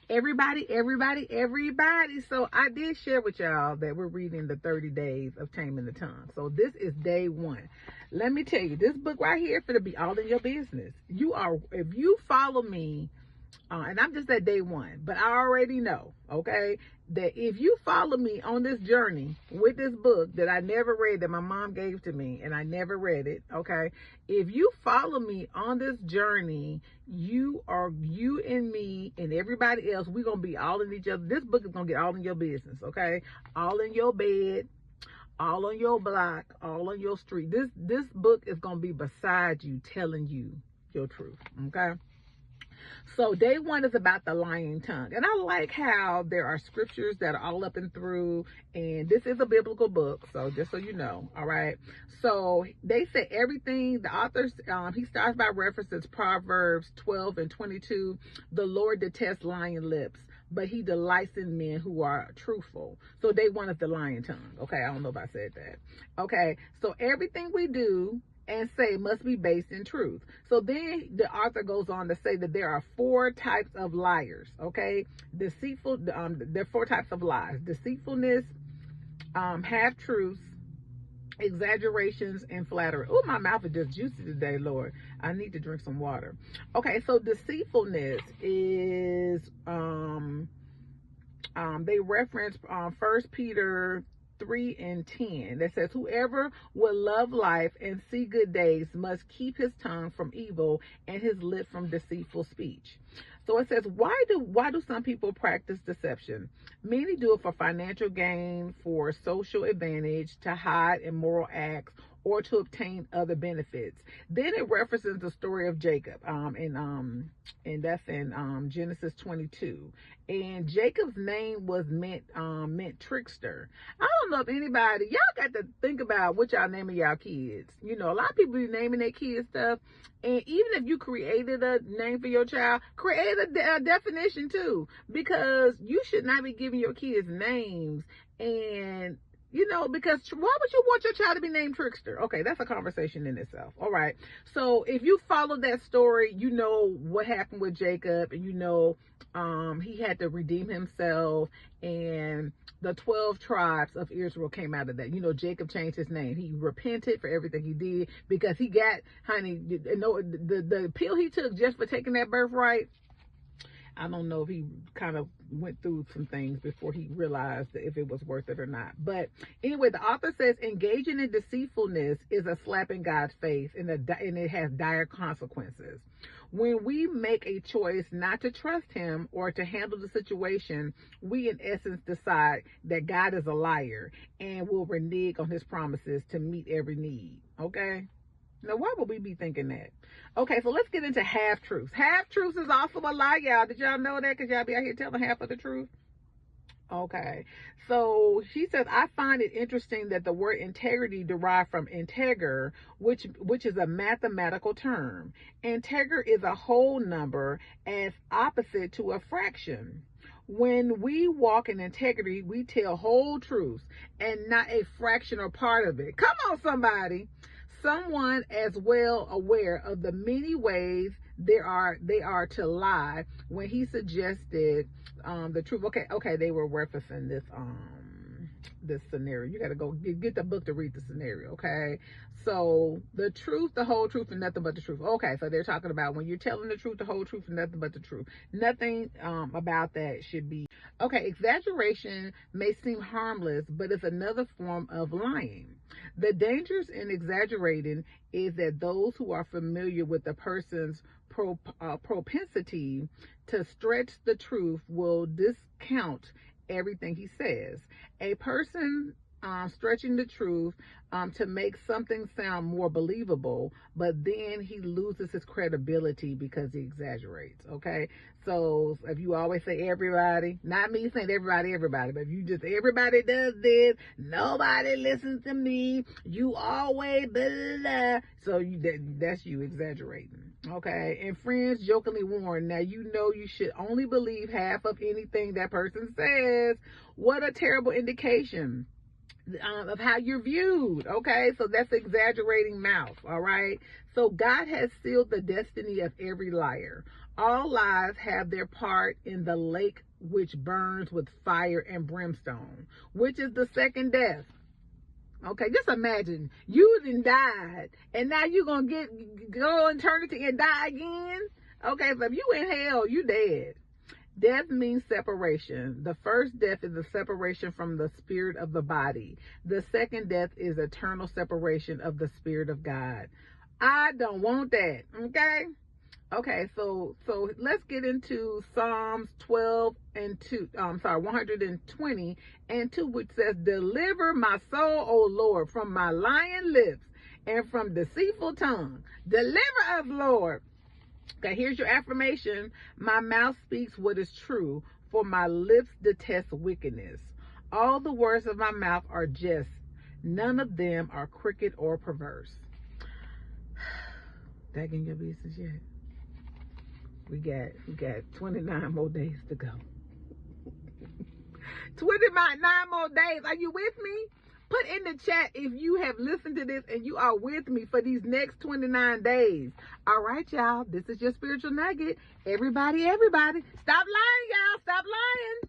Everybody. So I did share with y'all that we're reading the 30 days of Taming the Tongue. So this is day 1. Let me tell you, this book right here for to be all in your business. If you follow me, and I'm just at day 1, but I already know, okay, that if you follow me on this journey with this book that I never read, that my mom gave to me and I never read it, okay, if you follow me on this journey, you and me and everybody else, we're gonna be all in each other. This book is gonna get all in your business, okay, all in your bed, all on your block, all on your street. This book is gonna be beside you, telling you your truth, okay. So day 1 is about the lying tongue. And I like how there are scriptures that are all up and through. And this is a biblical book. So just so you know. All right. So they say everything. The author, he starts by references Proverbs 12 and 22. The Lord detests lying lips, but he delights in men who are truthful. So day 1 is the lying tongue. Okay. I don't know if I said that. Okay. So everything we do and say must be based in truth. So then the author goes on to say that there are 4 types of liars, okay? There are 4 types of lies: deceitfulness, half-truths, exaggerations, and flattery. Oh, my mouth is just juicy today, Lord. I need to drink some water. Okay, so deceitfulness is, they reference 1 Peter 3 and 10 that says, whoever will love life and see good days must keep his tongue from evil and his lips from deceitful speech. So it says, why do some people practice deception? Many do it for financial gain, for social advantage, to hide immoral acts, or to obtain other benefits. Then it references the story of Jacob, and that's in Genesis 22. And Jacob's name was meant trickster. I don't know if anybody, y'all got to think about what y'all naming y'all kids. You know, a lot of people be naming their kids stuff. And even if you created a name for your child, create a definition too, because you should not be giving your kids names. And you know, because why would you want your child to be named Trickster? Okay, that's a conversation in itself. All right. So if you follow that story, you know what happened with Jacob, and you know he had to redeem himself, and the 12 tribes of Israel came out of that. You know, Jacob changed his name. He repented for everything he did because he got, honey, you know, the pill he took just for taking that birthright. I don't know if he kind of went through some things before he realized that if it was worth it or not. But anyway, the author says engaging in deceitfulness is a slap in God's face, and it has dire consequences. When we make a choice not to trust him or to handle the situation, we in essence decide that God is a liar and will renege on his promises to meet every need. Okay? Now, why would we be thinking that? Okay, so let's get into half-truths. Half-truths is also a lie, y'all. Did y'all know that? Because y'all be out here telling half of the truth. Okay, so she says, I find it interesting that the word integrity derived from integer, which is a mathematical term. Integer is a whole number as opposite to a fraction. When we walk in integrity, we tell whole truths and not a fraction or part of it. Come on, somebody. Someone as well aware of the many ways they are to lie when he suggested the truth. Okay, they were referencing this scenario. You got to go get the book to read the scenario. Okay, so the truth, the whole truth, and nothing but the truth. Okay, so they're talking about when you're telling the truth, the whole truth, and nothing but the truth. Nothing about that should be okay. Exaggeration may seem harmless, but it's another form of lying. The dangers in exaggerating is that those who are familiar with the person's propensity to stretch the truth will discount everything he says. A person stretching the truth to make something sound more believable, but then he loses his credibility because he exaggerates. Okay, so if you always say everybody, not me saying everybody, but if you just everybody does this, nobody listens to me, you always blah, blah, blah. So that's you exaggerating. Okay, and friends jokingly warn, now you know you should only believe half of anything that person says. What a terrible indication of how you're viewed. Okay, so that's exaggerating mouth. All right, so God has sealed the destiny of every liar. All lives have their part in the lake which burns with fire and brimstone, which is the second death. Okay, just imagine you done died, and now you're gonna go eternity and die again. Okay, so if you in hell, you dead. Death means separation. The first death is the separation from the spirit of the body. The second death is eternal separation of the spirit of God. I don't want that. Okay, so let's get into Psalms 120 and 2, which says, "Deliver my soul, O Lord, from my lying lips and from deceitful tongue. Deliver us, Lord." Okay, here's your affirmation. My mouth speaks what is true, for my lips detest wickedness. All the words of my mouth are just. None of them are crooked or perverse. That in your business yet? We got 29 more days to go. 29 more days. Are you with me? Put in the chat if you have listened to this and you are with me for these next 29 days. All right, y'all. This is your spiritual nugget. Everybody, stop lying, y'all. Stop lying.